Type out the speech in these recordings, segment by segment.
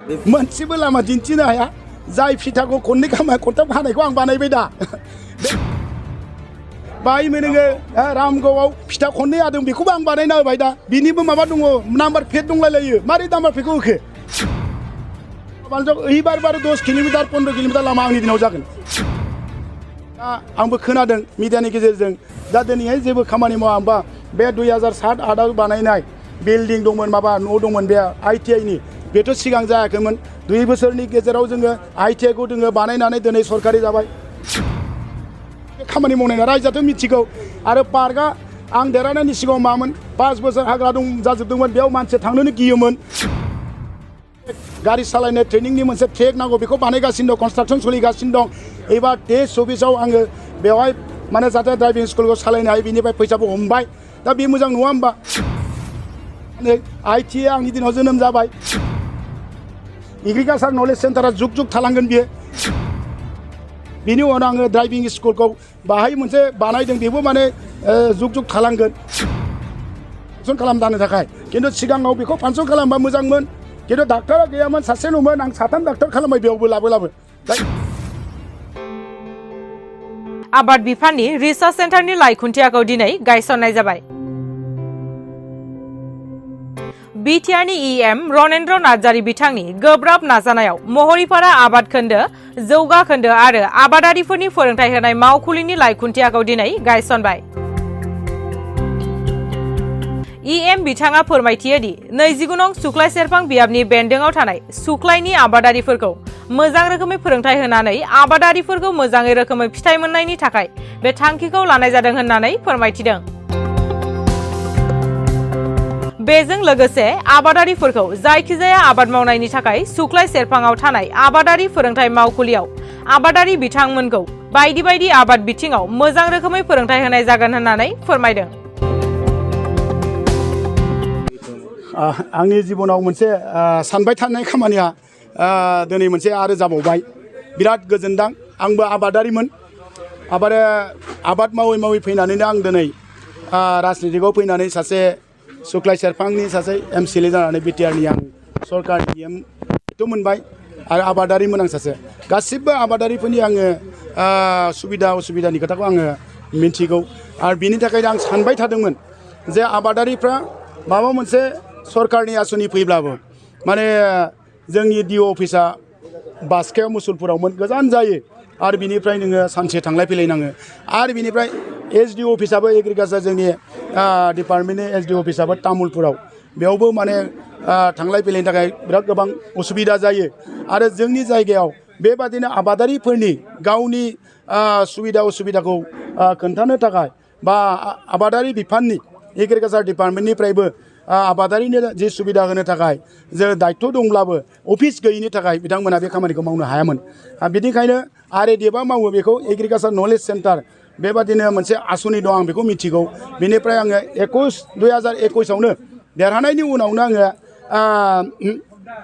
मोनसेबो लामा दिन्थिनो हाया जाय फिथाखौ खननै खनथाम हानायखौ आं बानायबाय दा बाय नोङो रामगौआव फिथा खननै हादों बेखौबो आं बानायना होबाय दा बिनिबो माबा दङ नाम्बार प्लेट दंलायलायो मारै नाम्बार प्लेटखौ होखो एबार 10 किल'मिटार 15 किल'मिटार लामा आंनि दिनाव जागोन दा आंबो खोनादों मिडियानि गेजेरजों दा दिनैहाय जेबो खामानि मावा होमबा बे 2007-8आव बानायनाय बिल्डिं दंमोन माबा न' दंमोन बे ITI नि बेथ' सिगां जायाखैमोन 2 बोसोरनि गेजेराव जोङो ITI खौ जोङो बानायनानै दिनै सरकारि जाबाय खामानि मावनाय रायजोआथ' मिथिगौ आरो पार्कआ आं देरहानायनि सिगाङाव मामोन 5 बोसोर हाग्रा दं जाजोबदोंमोन बेयाव मानसि थांनोनो गियोमोन गारि सालायनो ट्रेनिंनि मोनसे ट्रेक नांगौ बेखौ बानायगासिनो दं कनस्ट्राक्सन सोलिगासिनो दं एबार टेस्ट अफिसाव आङो बेवहाय माने जाहाथे ड्राइभिं स्कुलखौ सालायनो हायो बिनिफ्राय फैसाबो हमबाय दा बे मोजां नङा होमबा ITI आंनि दिनाव जोनोम जाबाय एग्रिकालचार नलेज सेन्टारा जुग जुग थालांगोन बियो बिनि उनाव आङो ड्राइभिं स्कुलखौ बाहाय मोनसे बानायदों बेबो माने जुग जुग थालांगोन फांसन खालामनो थाखाय खिन्थु सिगाङाव बेखौ फांसन खालामबा मोजांमोन खिन्थु डाक्टारा गैयामोन सासेल'मोन आं 3 डाक्टार खालामबाय बेयावबो लाबो आबाद बिफाननि रिसार्च सेन्टारनि लाइखुन्थियाखौ दिनै गायसननाय जाबाय बिटिआरनि EM रनेन्द्र नार्जारी बिथांनि गोब्राब नाजानायाव महरीपारा आबाद खोन्दो जौगा खोन्दो आरो आबादारिफोरनि फोरोंथाय होनाय मावखुलिनि लाइखुन्थियाखौ दिनै गायसनबाय EM बिथाङा फोरमायथियो दि 29 नं सुक्लाय सेरफां बियाबनि बेन्दोङाव थानाय सुक्लायनि आबादारिफोरखौ मोजां रोखोमै फोरोंथाय होनानै आबादारिफोरखौ मोजाङै रोखोमै फिथाइ मोननायनि थाखाय बे थांखिखौ लानाय जादों होननानै फोरमायथिदों बेजों लोगोसे आबादारिफोरखौ जायखिजाया आबाद मावनायनि थाखाय सुक्लाय सेरफाङाव थानाय आबादारि फोरोंथाय मावखुलियाव आबादारि बिथांमोनखौ बायदि बायदि आबाद बिथिङाव मोजां रोखोमै फोरोंथाय होनाय जागोन होननानै फोरमायदों आंनि जिबनाव मोनसे सानबाय थानाय खामानिया दिनै मोनसे आरो जाबावबाय बिराद गोजोनदां आंबो आबादारिमोन आबाद मावै फैनानैनो आं दिनै राजनितिकआव फैनानै सासे सुक्लाय सेरफांनि सासे MCLA जानानै बिटिआरनि आं सरकारनि EMथ' मोनबाय आरो आबादारिमोन आं सासे गासिबो आबादारिफोरनि आङो सुबिदा उसुबिदानि खोथाखौ आङो मिन्थिगौ आरो बिनि थाखायनो आं सानबाय थादोंमोन जे आबादारिफ्रा माबा मोनसे सरकारनि आसनि फैब्लाबो माने जोंनि DO अफिसा बासखायाव मुसुलपुरावमोन गोजान जायो आरो बिनिफ्राय नोङो सानसे थांलाय फैलाय नाङो आरो बिनिफ्राय SDO अफिसाबो एग्रिकालचार जोंनि डिपार्टमेन्टनि SDO अफिसाबो तामुलपुराव बेयावबो माने थांलाय फैलायनि थाखाय बिराद गोबां उसुबिदा जायो आरो जोंनि जायगायाव बेबादिनो आबादारिफोरनि गावनि सुबिदा उसुबिदाखौ खोन्थानो थाखाय बा आबादारि बिफाननि एग्रिकालचार डिपार्टमेन्टनिफ्रायबो आबादारिनो जि सुबिदा होनो थाखाय जे दायित्व दंब्लाबो अफिस गैयिनि थाखाय बिथांमोना बे खामानिखौ मावनो हायामोन बिनिखायनो RADFआ मावो बेखौ एग्रिकालचार नलेज सेन्टार बेबादिनो मोनसे आसनि दं आं बेखौ मिथिगौ बेनिफ्राय आङो 2021आवनो देरहानायनि उनावनो आङो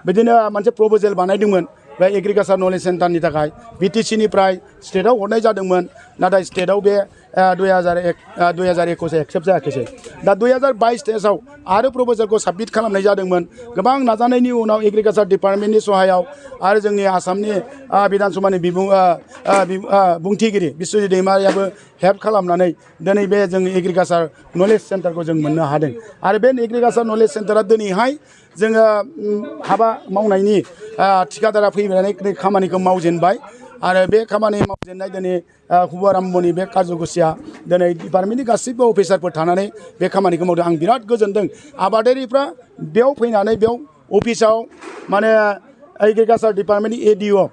बिदिनो मोनसे प्रप'जेल बानायदोंमोन बे एग्रिकालचार नलेज सेन्टारनि थाखाय BTCनिफ्राय स्टेटआव हरनाय जादोंमोन नाथाय स्टेटआव बे 2021 एक्सेप्ट जायाखैसै दा 2022 स्टेजाव आरो प्रप'जेलखौ साबमिट खालामनाय जादोंमोन गोबां नाजानायनि उनाव एग्रिकालचार डिपार्टमेन्टनि सहायाव आरो जोंनि आसामनि बिधान सभानि बुंथिगिरि बिश्वजित दैमारियाबो हेल्प खालामनानै दिनै बे जों एग्रिकालचार नलेज सेन्टारखौ जों मोननो हादों आरो बे एग्रिकालचार नलेज सेन्टारा दिनैहाय जोङो हाबा मावनायनि थिकादारा फैनानै खामानिखौ मावजेनबाय आरो बे खामानि मावजेननाय दिनै हुबाराममनि बे कार्जगुसिया दिनै डिपार्टमेन्टनि गासैबो अफिसारफोर थानानै बे खामानिखौ मावदों आं बिराद गोजोनदों आबादारिफ्रा बेयाव फैनानै बेयाव अफिसाव माने एग्रिकालचार डिपार्टमेन्टनि ADO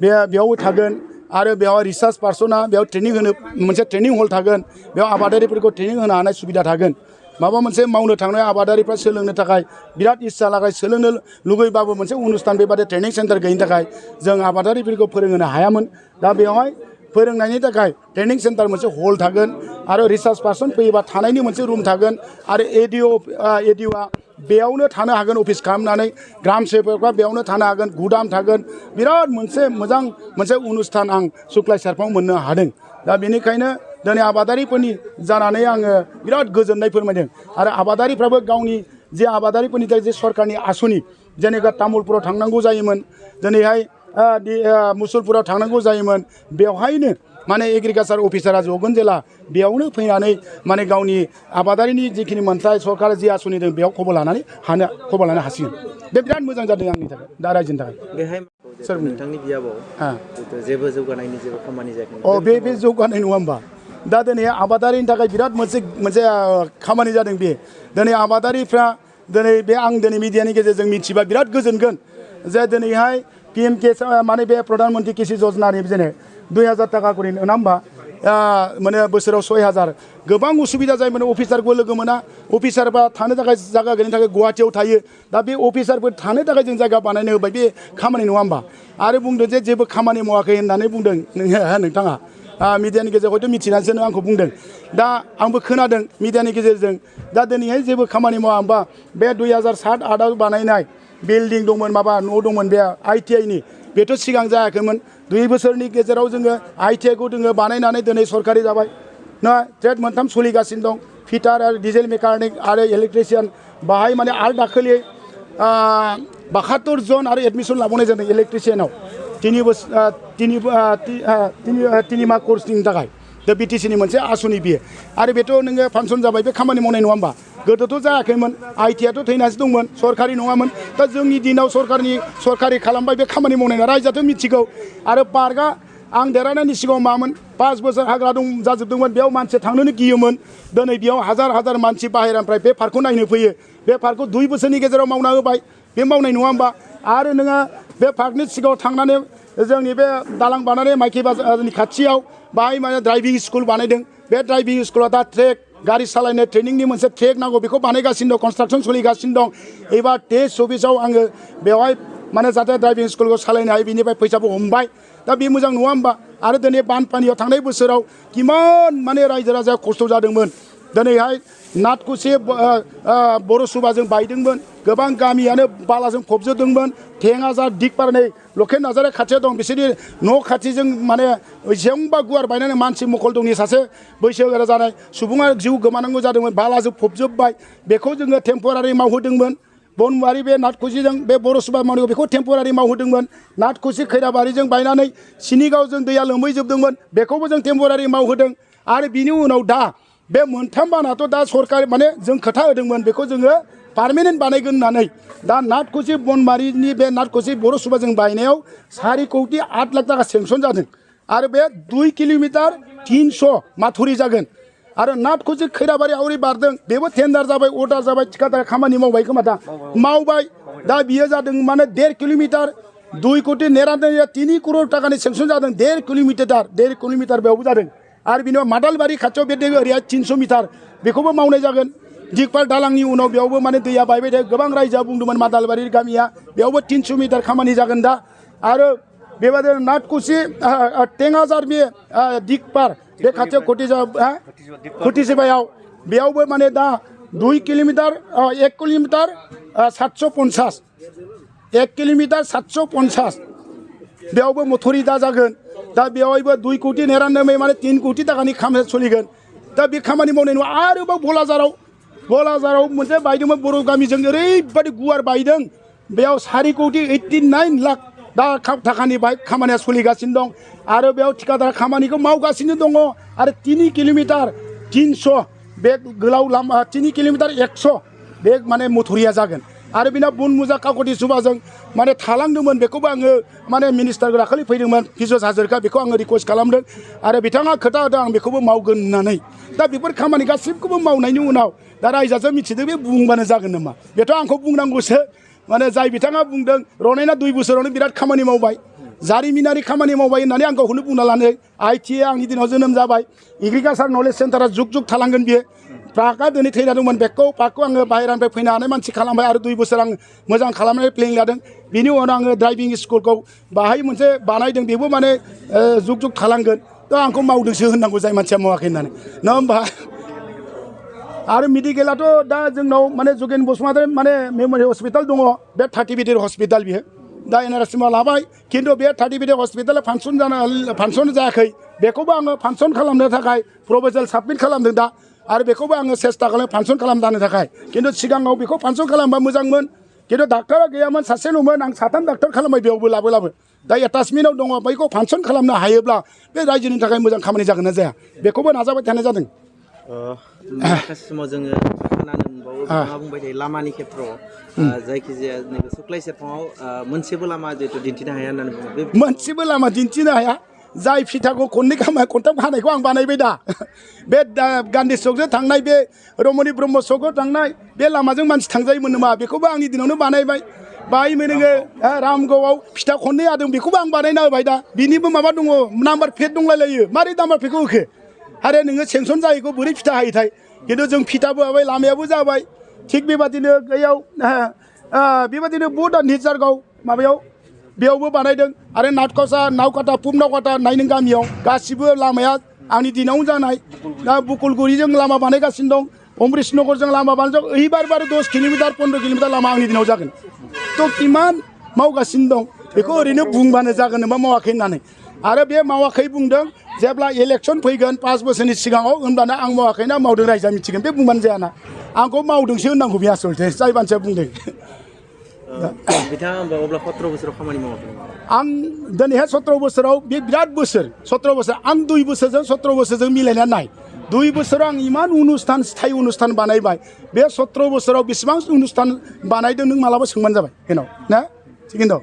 बेयाव थागोन आरो बेयाव रिसार्च पार्सना बेयाव ट्रेनिं होनो मोनसे ट्रेनिं हल थागोन बेयाव आबादारिफोरखौ ट्रेनिं होनो हानाय सुबिदा थागोन माबा मोनसे मावनो थांनाय आबादारिफ्रा सोलोंनो थाखाय बिराद इच्छा लागाय सोलोंनो लुगैबाबो मोनसे अनुस्थान बेबादि ट्रेनिं सेन्टार गैयिनि थाखाय जों आबादारिफोरखौ फोरोंहोनो हायामोन दा बेवहाय फोरोंनायनि थाखाय ट्रेनिं सेन्टार मोनसे हल थागोन आरो रिसार्च पार्सन फैयोबा थानायनि मोनसे रुम थागोन आरो ADOआ बेयावनो थानो हागोन अफिस खालामनानै ग्राम सेबकफ्रा बेयावनो थानो हागोन गुदाम थागोन बिराद मोनसे मोजां मोनसे अनुस्थान आं सुक्लाय सेरफाङाव मोननो हादों दा बेनिखायनो दिनै आबादारिफोरनि जानानै आङो बिराद गोजोननाय फोरमायदों आरो आबादारिफ्राबो गावनि जे आबादारिफोरनि थाखाय जे सरकारनि आसनि जेनेबा तामुलपुराव थांनांगौ जायोमोन दिनैहाय मुसलपुराव थांनांगौ जायोमोन बेवहायनो माने एग्रिकालचार अफिसारा जगोन जेला बेयावनो फैनानै माने गावनि आबादारिनि जिखिनि मोनथाय सरकारा जि आसनि दं बेयाव खबर लानो हासिगोन बे बिराद मोजां जादों आंनि थाखाय दा रायजोनि थाखाय बेहाय सोर नोंथांनि बियाबाव जेबो जौगानायनि जेबो खामानि जायाखै बे जौगानाय नङा होमबा दा दिनै आबादारिनि थाखाय बिराद मोनसे खामानि जादों बे दिनै आबादारिफ्रा दिनै बे आं दिनै मिडियानि गेजेरजों मिथिबा बिराद गोजोनगोन जे दिनैहाय PM माने बे प्रधान मन्त्रि कृषि योजनानि जेने 2000 टाका करि नङा होमबा माने बोसोराव 6000 गोबां उसुबिदा जायोमोन अफिसारखौ लोगो मोना अफिसारबा थानो थाखाय जायगा गैयिनि थाखाय गुवाहाटियाव थायो दा बे अफिसारफोर थानो थाखाय जों जायगा बानायनो होबाय बे खामानि नङा होमबा आरो बुंदों जे जेबो खामानि मावाखै होननानै बुंदों नोंथाङा मिडियानि गेजेराव हयथ' मिथिनानैसो नों आंखौ बुंदों दा आंबो खोनादों मिडियानि गेजेरजों दा दिनैहाय जेबो खामानि मावा होमबा बे 2007-8आव बानायनाय बिल्डिं दंमोन माबा न' दंमोन बे ITI बेथ' सिगां जायाखैमोन 2 बोसोरनि गेजेराव जोङो ITI खौ जोङो बानायनानै दिनै सरकारि जाबाय ना ट्रेड मोनथाम सोलिगासिनो दं फिटार आरो डिजेल मेकानिक आरो इलेक्ट्रिशियान बाहाय माने आरो दाखालि 72 जन आरो एडमिसन लाबावनाय जादों इलेक्ट्रिशियानाव 3 माह कर्सनि थाखाय दा BTC नि मोनसे आसनि बियो आरो बेथ' नोङो फांसन जाबाय बे खामानि मावनाय नङा होमबा गोदोथ' जायाखैमोन ITI थैनासो दंमोन सरकारि नङामोन दा जोंनि दिनाव सरकारि खालामबाय बे खामानि मावनाय रायजोआथ' मिथिगौ आरो पार्कआ आं देरहानायनि सिगाङाव मामोन 5 बोसोर हाग्रा दं जाजोबदोंमोन बेयाव मानसि थांनोनो गियोमोन दिनै बेयाव हाजार मानसि बाहेरानिफ्राय बे पार्कखौ नायनो फैयो बे पार्कखौ 2 बोसोरनि गेजेराव मावना होबाय बे मावनाय नङा होमबा आरो नोङो बे पार्कनि सिगाङाव थांनानै जोंनि बे दालां बानायनाय माइखि बाजारनि खाथियाव बाहाय माने ड्राइभिं स्कुल बानायदों बे ड्राइभिं स्कुला दा ट्रेक गारि सालायनो ट्रेनिंनि मोनसे ट्रेक नांगौ बेखौ बानायगासिनो दं कनस्ट्राक्सन सोलिगासिनो दं एबार टेस्ट अफिसाव आङो बेवहाय माने जाहाथे ड्राइभिं स्कुलखौ सालायनो हायो बिनिफ्राय फैसाबो हमबाय दा बे मोजां नङा होमबा आरो दिनै बानपानियाव थांनाय बोसोराव किमान माने रायजो राजाया खस्थ' जादोंमोन दिनैहाय नाथकुसि बर' सुबाजों बायदोंमोन गोबां गामियानो बालाजों फबजोबदोंमोन टेङाजार दिगपार नै लखेन नार्जारि खाथियाव दं बिसोरनि न' खाथिजों माने एसेबांबा गुवार बायनानै मानसि मखलदंनि सासे बैसोगोरा जानाय सुबुङा जिउ गोमानांगौ जादोंमोन बालाजों फबजोबबाय बेखौ जोङो टेम्परारि मावहोदोंमोन बनवारि बे नाथकुसिजों बे बर' सुबा मावनायखौ बेखौ टेम्परारि मावहोदोंमोन नाथकुसि खैराबारिजों बायनानै सिनिगावजों दैया लोमहैजोबदोंमोन बेखौबो जों टेम्परारि मावहोदों आरो बिनि उनाव दा बे मोनथाम बानाथ' दा सरकार माने जों खोथा होदोंमोन बेखौ जोङो पार्मानेन्ट बानायगोन होननानै दा नाथकुसि बनमारिनि बे नाथकुसि बर' सुबाजों बायनायाव 4 कोटी 8 लाख टाका सेंसन जादों आरो बे 2 किलोमिटार 300 माथुरि जागोन आरो नाथकुसि खैराबारि आवरि बारदों बेबो टेन्डार जाबाय अर्डार जाबाय थिकादार खामानि मावबाय खोमा दा मावबाय दा बियो जादों माने 1.5 किलोमिटार 2 कोटी 3 करोड़ टाकानि सेंसन जादों 1.5 किलोमिटार बेयावबो जादों आरो बिनि उनाव मादालबारि खाथियाव बे दै ओरैहाय 300 मिटार बेखौबो मावनाय जागोन दिगपाल दालांनि उनाव बेयावबो माने दैया बायबाय थायो गोबां रायजोआ बुंदोंमोन मादालबारि गामिया बेयावबो 300 मिटार खामानि जागोन दा आरो बेबायदिनो नाथकुसि टेङाजार बे दिगपार बे खाथियाव खटिसिबायाव बेयावबो माने दा 2 किलोमिटार 1 किलोमिटार 750 1 किलोमिटार 750 बेयावबो मथुरि दा जागोन दा बेवहायबो 2 कोटी 99 माने 3 कोटी टाकानि खामानि सोलिगोन दा बे खामानि मावनाय नङा आरोबाव गलाजाराव मोनसे बायदोंमोन बर' गामिजों ओरैबायदि गुवार बायदों बेयाव 4 कोटी 89 लाख दा टाकानि खामानिया सोलिगासिनो दं आरो बेयाव थिकादार खामानिखौ मावगासिनो दङ आरो 3 किलोमिटार 300 बे गोलाव लामा 3 किलोमिटार 100 बे माने मथुरिया जागोन आरो बिना बनमुजा काकति सुबाजों माने थालांदोंमोन बेखौबो आङो माने मिनिस्टार दाखालि फैदोंमोन फिजस हाजरिका बेखौ आङो रिक्वेस्ट खालामदों आरो बिथाङा खोथा होदों आं बेखौबो मावगोन होननानै दा बेफोर खामानि गासिबखौबो मावनायनि उनाव दा रायजोआसो मिथिदों बे बुंबानो जागोन नामा बेथ' आंखौ बुंनांगौसो माने जाय बिथाङा बुंदों रनेना 2 बोसोरावनो बिराद खामानि मावबाय जारिमिनारि खामानि मावबाय होननानै आं गावखौनो बुंना लानो ITI आंनि दिनाव जोनोम जाबाय एग्रिकालचार नलेज सेन्टारा जुग थालांगोन बियो पार्कआ दिनै थैना दंमोन पार्कखौ आङो बाहेरानिफ्राय फैनानै मानसि खालामबाय आरो 2 बोसोर आं मोजां खालामनानै प्लेनिं लादों बिनि उनाव आङो ड्राइभिं स्कुलखौ बाहाय मोनसे बानायदों बेबो माने जुग थालांगोन दा आंखौ मावदोंसो होननांगौ जाय मानसिया मावाखै होननानै नङा होमबा आरो मेडिकेलाथ' दा जोंनाव माने जुगेन बसुमतारी माने मेम'रियेल हस्पिटाल दङ बे 30 बेड हस्पिटाल बियो दा NRC लाबाय खिन्थु बे 30 बेड हस्पिटाला फांसन जायाखै बेखौबो आङो फांसन खालामनो थाखाय प्रप'जाल साबमिट खालामदों दा आरो बेखौबो आङो सेस्था खालामो फांसन खालामनो थाखाय खिन्थु सिगाङाव बेखौ फांसन खालामबा मोजांमोन खिन्थु डाक्टारा गैयामोन सासेल'मोन आं साथाम डाक्टार खालामबाय बेयावबो लाबो दा एटाचमेन्टआव दङ बैखौ फांसन खालामनो हायोब्ला बे रायजोनि थाखाय मोजां खामानि जागोन ना जाया बेखौबो नाजाबाय थानाय जादों। माखासे समाव जोङो खोनानो मोनबावो बिथाङा बुंबाय थायो लामानि खेथ्रआव जायखिजाया नैबे सुक्लाय सेरफाङाव मोनसेबो लामा जिहेतु दिन्थिनो हाया होननानै बुङो बे मोनसेबो लामा दिन्थिनो हाया जाय फिथाखौ खननै खनथाम खानायखौ आं बानायबाय दा बे गान्धी चौकजों थांनाय बे रमनि ब्रह्म चौकआव थांनाय बे लामाजों मानसि थांजायोमोन नामा बेखौबो आंनि दिनावनो बानायबाय बाहाय नोङो रामगौआव फिथा खननै हादों बेखौबो आं बानायना होबाय दा बिनिबो माबा दङ नाम्बार प्लेट दंलायलायो मारै नाम्बार प्लेटखौ होखो आरो नोङो सेंसन जायैखौ बोरै फिथा हायोथाय खिन्थु जों फिथाबो होबाय लामायाबो जाबाय थिग बेबादिनो बैयाव बेबादिनो बहुद निजारगाव माबायाव बेयावबो बानायदों आरो नावकाटा पुब नावकाटा नायनों गामियाव गासिबो लामाया आंनि दिनावनो जानाय दा बुकुलगुरिजों लामा बानायगासिनो दं अमृत नगरजों लामा बानायजों ओइबार 10 किल'मिटार 15 किल'मिटार लामा आंनि दिनाव जागोन थ' इमान मावगासिनो दं बेखौ ओरैनो बुंबानो जागोन नामा मावाखै होननानै आरो बे मावाखै बुंदों जेब्ला इलेक्सन फैगोन 5 बोसोरनि सिगाङाव होनबाना आं मावाखैना मावदों रायजोआ मिथिगोन बे बुंबानो जायाना आंखौ मावदोंसो होननांगौ बे आसलथे जाय मानसिया बुंदों बिथाङा होमबा अब्ला 17 बोसोराव खामानि मावाखै आं दिनैहाय 17 बोसोराव बे बिराद बोसोर 17 बोसोर आं 2 बोसोरजों 17 बोसोरजों मिलायना नाय 2 बोसोराव आं इमान अनुस्थान स्थायी अनुस्थान बानायबाय बे 17 बोसोराव बेसेबां अनुस्थान बानायदों नों मालाबा सोंबानो जाबाय हेनाव ना थिगैनो दं